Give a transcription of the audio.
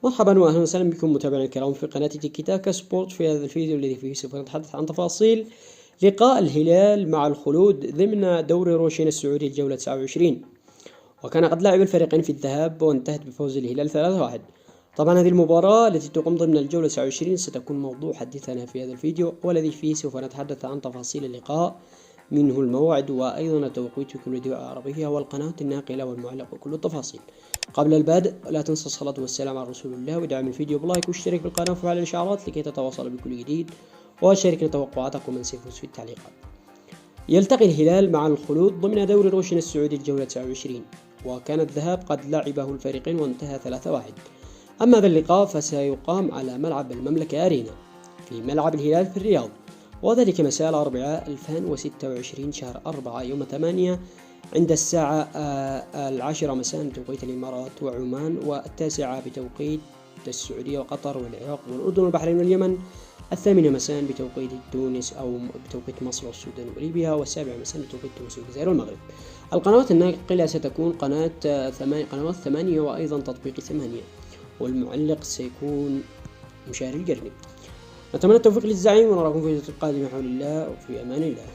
مرحبا واهلا وسهلا بكم متابعينا الكرام في قناة تيكي تاكا سبورت. في هذا الفيديو الذي فيه سوف نتحدث عن تفاصيل لقاء الهلال مع الخلود ضمن دوري روشين السعودي الجولة 29. وكان قد لعب الفريقين في الذهاب وانتهت بفوز الهلال 3-1. طبعا هذه المباراة التي تقام ضمن الجولة 29 ستكون موضوع حديثنا في هذا الفيديو، والذي فيه سوف نتحدث عن تفاصيل اللقاء، منه الموعد وأيضا التوقيت في كل دول عربية والقناة الناقلة والمعلق وكل التفاصيل. قبل البدء لا تنسى الصلاة والسلام على رسول الله، ودعم الفيديو بلايك واشترك في القناة وفعل الإشعارات لكي تتواصل بكل جديد، وشاركنا توقعاتك ومن سيفوز في التعليقات. يلتقي الهلال مع الخلود ضمن دوري روشن السعودي الجولة 29، وكان الذهاب قد لعبه الفريقين وانتهى 3-1. أما هذا اللقاء فسيقام على ملعب المملكة أرينا في ملعب الهلال في الرياض، وذلك مساء الأربعاء 2026 شهر 4 يوم 8 عند الساعة 10 مساء بتوقيت الإمارات وعمان، والتاسعة بتوقيت السعودية وقطر والعراق والأردن والبحرين واليمن، 8 مساء بتوقيت تونس أو بتوقيت مصر والسودان وليبيا، والسابع مساء بتوقيت تونس والجزائر والمغرب. القنوات الناقلة ستكون قنوات 8 وأيضا تطبيق 8، والمعلق سيكون مشاري القرني. نتمنى التوفيق للزعيم ونراكم في الفيديو القادم حول الله وفي أمان الله.